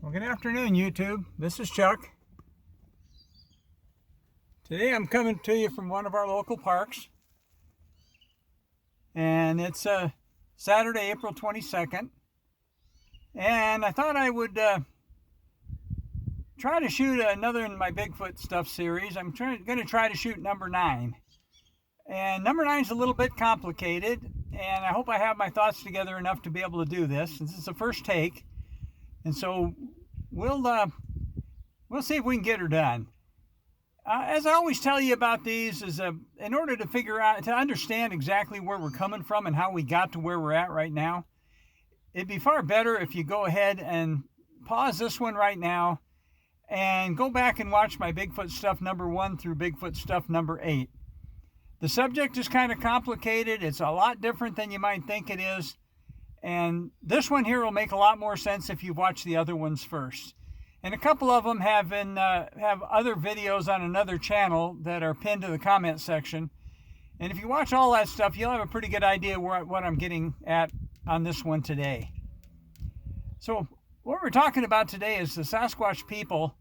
Well, good afternoon, YouTube. This is Chuck. Today I'm coming to you from one of our local parks. And it's Saturday, April 22nd. And I thought I would try to shoot another in my Bigfoot stuff series. I'm going to try to shoot number 9. And number 9 is a little bit complicated. And I hope I have my thoughts together enough to be able to do this. This is the first take. And so we'll see if we can get her done. As I always tell you about these, is in order to understand exactly where we're coming from and how we got to where we're at right now, it'd be far better if you go ahead and pause this one right now and go back and watch my Bigfoot stuff number 1 through Bigfoot stuff number 8. The subject is kind of complicated. It's a lot different than you might think it is. And this one here will make a lot more sense if you watch the other ones first. And a couple of them have other videos on another channel that are pinned to the comment section. And if you watch all that stuff, you'll have a pretty good idea what I'm getting at on this one today. So what we're talking about today is the Sasquatch people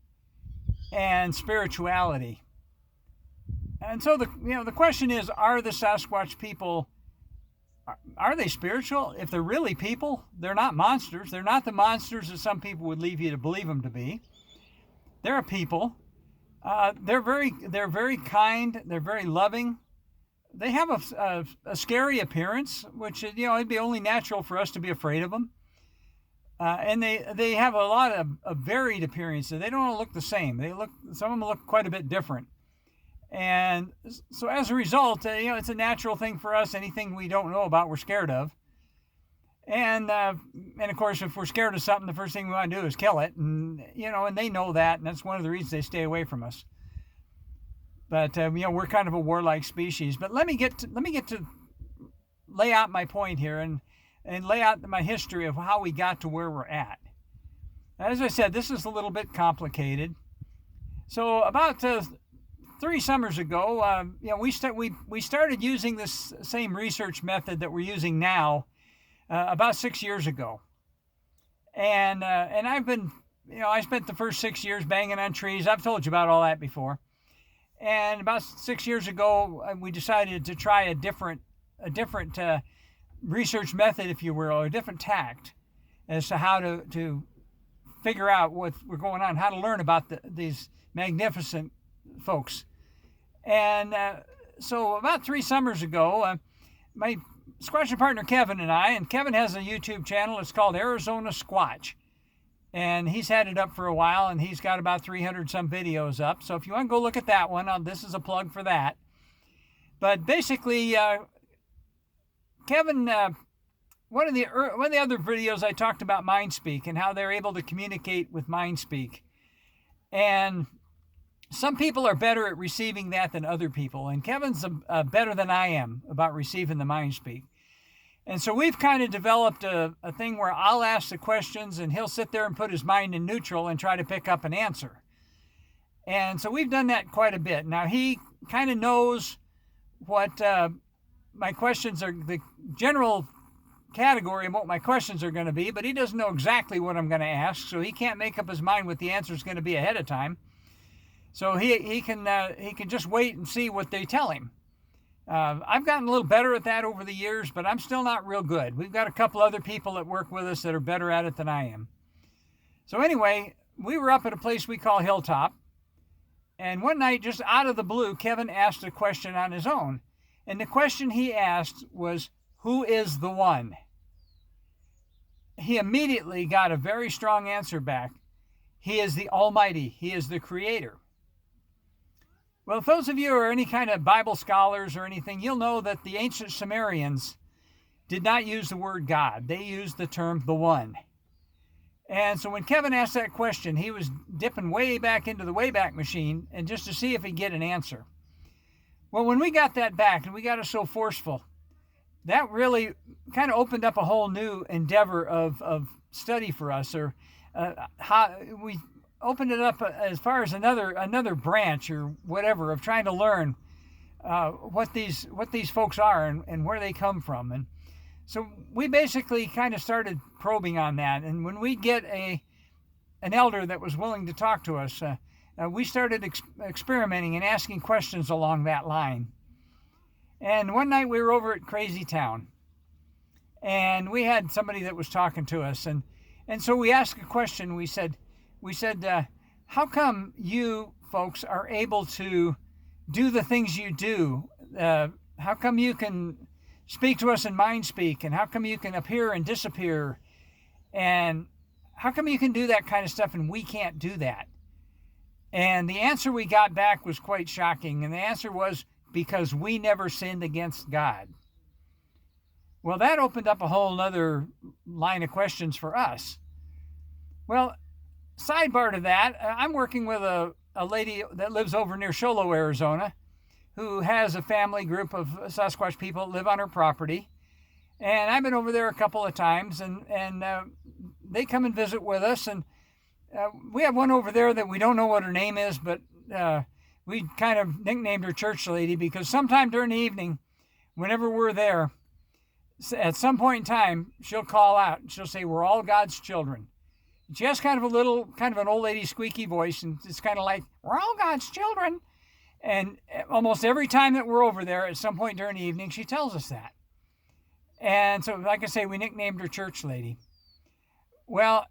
and spirituality. And so the question is, are the Sasquatch people, are they spiritual? If they're really people, they're not monsters. They're not the monsters that some people would leave you to believe them to be. They're a people. They're very kind. They're very loving. They have a scary appearance, which it'd be only natural for us to be afraid of them. And they have a lot of varied appearances. They don't all look the same. Some of them look quite a bit different. And so as a result, it's a natural thing for us. Anything we don't know about, we're scared of. And of course, if we're scared of something, the first thing we want to do is kill it. And they know that, and that's one of the reasons they stay away from us. But we're kind of a warlike species. But let me get to lay out my point here and lay out my history of how we got to where we're at. As I said, this is a little bit complicated. So about 3 summers ago, we started using this same research method that we're using now about 6 years ago, and I've been, I spent the first 6 years banging on trees. I've told you about all that before. And about 6 years ago, we decided to try a different research method, if you will, or a different tact as to how to figure out what's going on, how to learn about these magnificent folks. And so about 3 summers ago, my squatching partner Kevin and Kevin has a YouTube channel. It's called Arizona Squatch. And he's had it up for a while, and he's got about 300 some videos up. So if you want to go look at that one, this is a plug for that. But basically, Kevin, one of the other videos I talked about MindSpeak and how they're able to communicate with MindSpeak. And some people are better at receiving that than other people, and Kevin's better than I am about receiving the MindSpeak. And so we've kind of developed a thing where I'll ask the questions, and he'll sit there and put his mind in neutral and try to pick up an answer. And so we've done that quite a bit. Now, he kind of knows what my questions are, the general category of what my questions are going to be, but he doesn't know exactly what I'm going to ask, so he can't make up his mind what the answer is going to be ahead of time. So he can just wait and see what they tell him. I've gotten a little better at that over the years, but I'm still not real good. We've got a couple other people that work with us that are better at it than I am. So anyway, we were up at a place we call Hilltop, and one night, just out of the blue, Kevin asked a question on his own. And the question he asked was, who is the one? He immediately got a very strong answer back. He is the Almighty. He is the Creator. Well, if those of you are any kind of Bible scholars or anything, you'll know that the ancient Sumerians did not use the word God. They used the term the One. And so when Kevin asked that question, he was dipping way back into the Wayback Machine and just to see if he'd get an answer. Well, when we got that back and we got it so forceful, that really kind of opened up a whole new endeavor of study for us, or how we opened it up as far as another branch or whatever of trying to learn what these folks are and where they come from. And so we basically kind of started probing on that. And when we get an elder that was willing to talk to us. We started experimenting and asking questions along that line. And one night we were over at Crazy Town, and we had somebody that was talking to us, and so we asked a question. We said, how come you folks are able to do the things you do? How come you can speak to us in mind speak, and how come you can appear and disappear, and how come you can do that kind of stuff and we can't do that? And the answer we got back was quite shocking, and the answer was, because we never sinned against God. Well, that opened up a whole other line of questions for us. Well, sidebar to that, I'm working with a lady that lives over near Sholo, Arizona, who has a family group of Sasquatch people that live on her property. And I've been over there a couple of times, and they come and visit with us. And we have one over there that we don't know what her name is, but we kind of nicknamed her Church Lady, because sometime during the evening, whenever we're there, at some point in time, she'll call out and she'll say, "We're all God's children." She has kind of an old lady squeaky voice, and it's kind of like, "We're all God's children." And almost every time that we're over there, at some point during the evening, she tells us that. And so, like I say, we nicknamed her Church Lady. Well,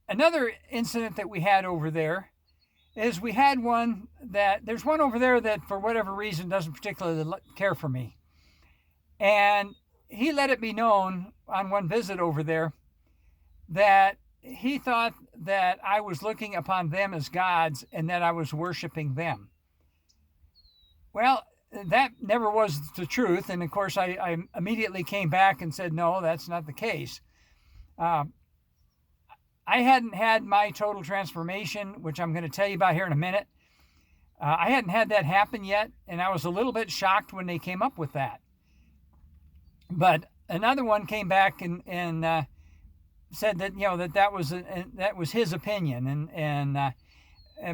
another incident that we had over there is there's one over there that for whatever reason doesn't particularly care for me. And he let it be known on one visit over there that he thought that I was looking upon them as gods and that I was worshiping them. Well, that never was the truth. And of course, I immediately came back and said, no, that's not the case. I hadn't had my total transformation, which I'm going to tell you about here in a minute. I hadn't had that happen yet, and I was a little bit shocked when they came up with that. But another one came back and said that that was his opinion,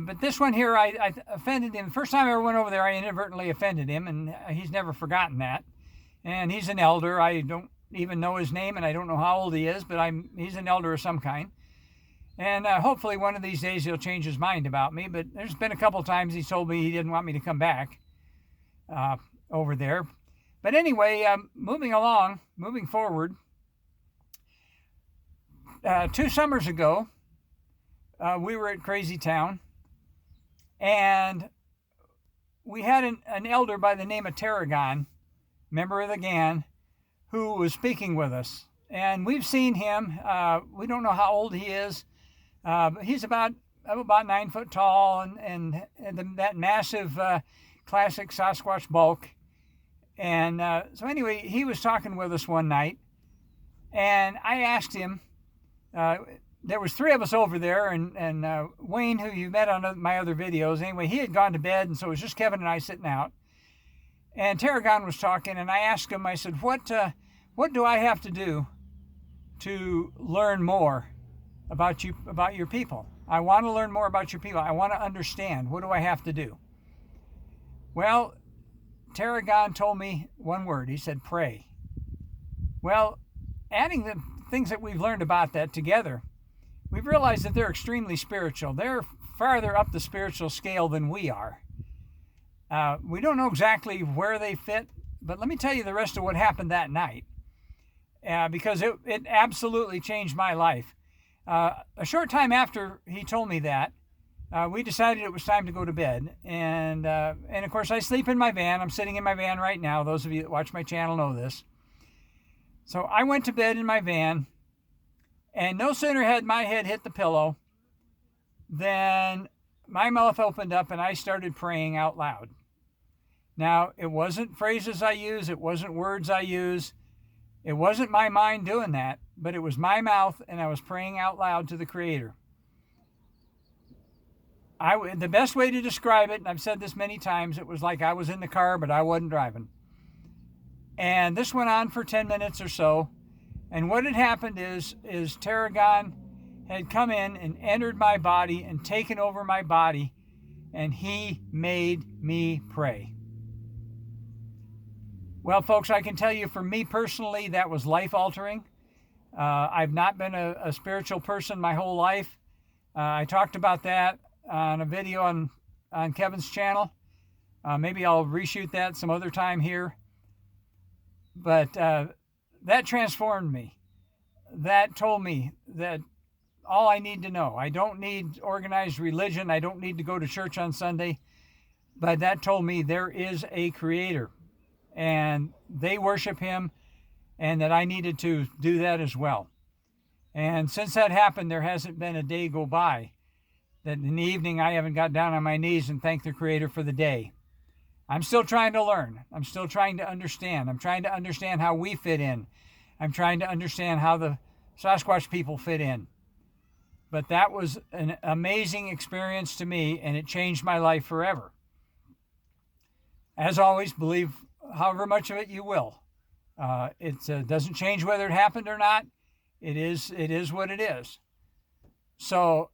but this one here I offended him. The first time I ever went over there, I inadvertently offended him, and he's never forgotten that. And he's an elder. I don't even know his name, and I don't know how old he is, but he's an elder of some kind. And hopefully one of these days he'll change his mind about me. But there's been a couple times he told me he didn't want me to come back over there. But anyway, moving forward, 2 summers ago, we were at Crazy Town, and we had an elder by the name of Tarragon, member of the GAN, who was speaking with us. And we've seen him. We don't know how old he is. But he's about 9 foot tall, and that massive classic Sasquatch bulk. And so anyway, he was talking with us one night, and I asked him, there was 3 of us over there, and Wayne, who you met on my other videos, anyway, he had gone to bed, and so it was just Kevin and I sitting out. And Tarragon was talking, and I asked him, I said, what do I have to do to learn more about your people? I want to learn more about your people. I want to understand. What do I have to do? Well, Tarragon told me one word. He said, pray. Well, adding the things that we've learned about that together, we've realized that they're extremely spiritual. They're farther up the spiritual scale than we are. We don't know exactly where they fit, but let me tell you the rest of what happened that night, because it absolutely changed my life. A short time after he told me that, we decided it was time to go to bed. And of course, I sleep in my van. I'm sitting in my van right now. Those of you that watch my channel know this. So I went to bed in my van, and no sooner had my head hit the pillow than my mouth opened up and I started praying out loud. Now, it wasn't phrases I use. It wasn't words I use. It wasn't my mind doing that, but it was my mouth, and I was praying out loud to the Creator. The best way to describe it, and I've said this many times, it was like I was in the car, but I wasn't driving. And this went on for 10 minutes or so. And what had happened is Tarragon had come in and entered my body and taken over my body, and he made me pray. Well, folks, I can tell you for me personally, that was life-altering. I've not been a spiritual person my whole life. I talked about that on a video on Kevin's channel. Maybe I'll reshoot that some other time here. But that transformed me. That told me that all I need to know. I don't need organized religion. I don't need to go to church on Sunday. But that told me there is a creator and they worship him, and that I needed to do that as well. And since that happened, there hasn't been a day go by that in the evening I haven't got down on my knees and thanked the creator for the day. I'm still trying to learn. I'm still trying to understand. I'm trying to understand how we fit in. I'm trying to understand how the Sasquatch people fit in. But that was an amazing experience to me, and it changed my life forever. As always, believe however much of it you will. It doesn't change whether it happened or not. It is what it is. So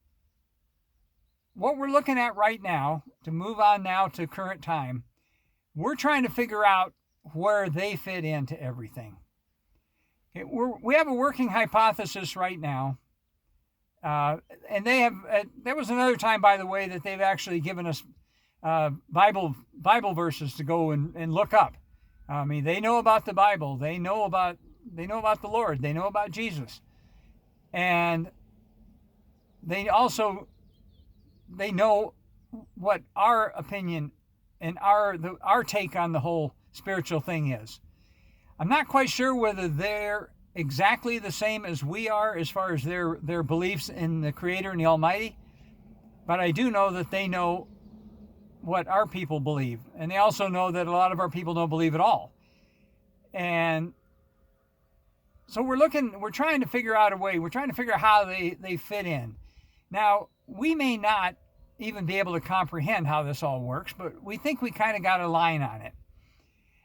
what we're looking at right now, to move on now to current time, we're trying to figure out where they fit into everything. Okay, we have a working hypothesis right now. And they have, there was another time, by the way, that they've actually given us Bible verses to go and look up. I mean, they know about the Bible. They know about the Lord. They know about Jesus. And they know what our opinion and our take on the whole spiritual thing is. I'm not quite sure whether they're exactly the same as we are as far as their beliefs in the Creator and the Almighty, but I do know that they know what our people believe, and they also know that a lot of our people don't believe at all. And so we're trying to figure out a way. We're trying to figure out how they fit in. Now, we may not even be able to comprehend how this all works, but we think we kind of got a line on it.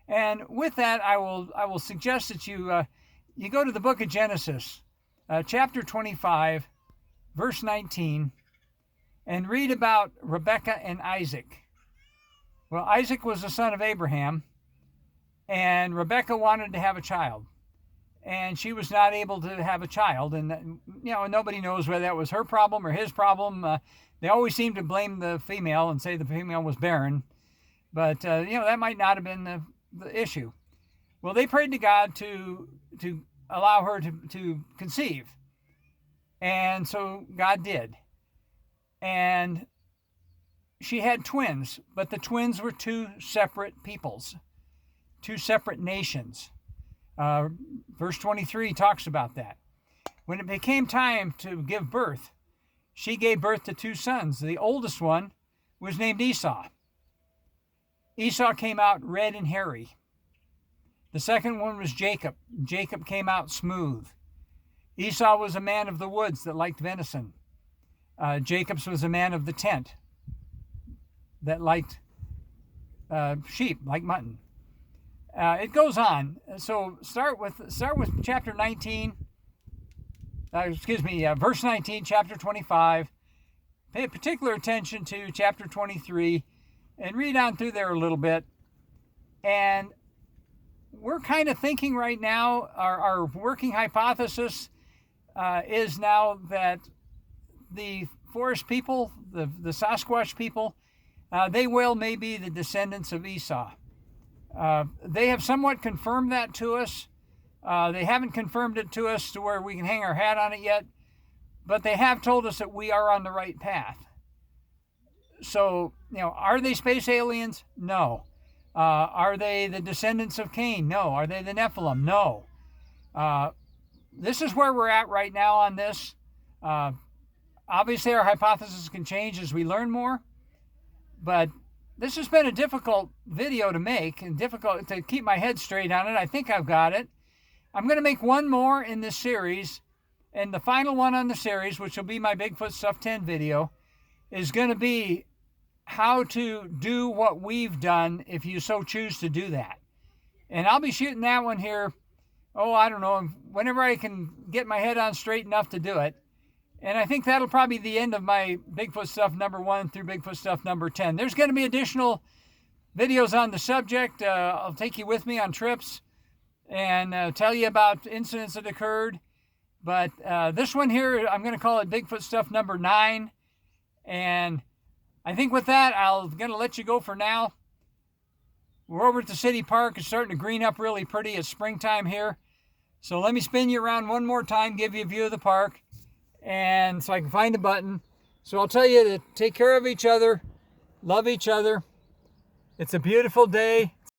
And with that, I will suggest that you go to the book of Genesis, chapter 25, verse 19, and read about Rebekah and Isaac. Well, Isaac was the son of Abraham, and Rebekah wanted to have a child, and she was not able to have a child. And nobody knows whether that was her problem or his problem. They always seem to blame the female and say the female was barren, but that might not have been the issue. Well, they prayed to God to allow her to conceive, and so God did. And she had twins, but the twins were two separate peoples, two separate nations. Verse 23 talks about that. When it became time to give birth, she gave birth to two sons. The oldest one was named Esau. Esau came out red and hairy. The second one was Jacob. Jacob came out smooth. Esau was a man of the woods that liked venison. Jacob's was a man of the tent that liked sheep, like mutton. It goes on. So start with chapter 19. Verse 19, chapter 25. Pay particular attention to chapter 23 and read on through there a little bit. And we're kind of thinking right now, our working hypothesis is now that the forest people, the Sasquatch people, they may be the descendants of Esau. They have somewhat confirmed that to us. They haven't confirmed it to us to where we can hang our hat on it yet, but they have told us that we are on the right path. So, are they space aliens? No. Are they the descendants of Cain? No. Are they the Nephilim? No. This is where we're at right now on this. Obviously, our hypothesis can change as we learn more, but this has been a difficult video to make and difficult to keep my head straight on it. I think I've got it. I'm going to make one more in this series, and the final one on the series, which will be my Bigfoot Stuff 10 video, is going to be how to do what we've done if you so choose to do that. And I'll be shooting that one here, I don't know, whenever I can get my head on straight enough to do it. And I think that'll probably be the end of my Bigfoot Stuff number 1 through Bigfoot Stuff number 10. There's going to be additional videos on the subject. I'll take you with me on trips and tell you about incidents that occurred. But this one here, I'm going to call it Bigfoot Stuff number 9. And I think with that, I'm going to let you go for now. We're over at the city park. It's starting to green up really pretty. It's springtime here. So let me spin you around one more time, give you a view of the park, and so I can find the button. So I'll tell you to take care of each other, love each other. It's a beautiful day.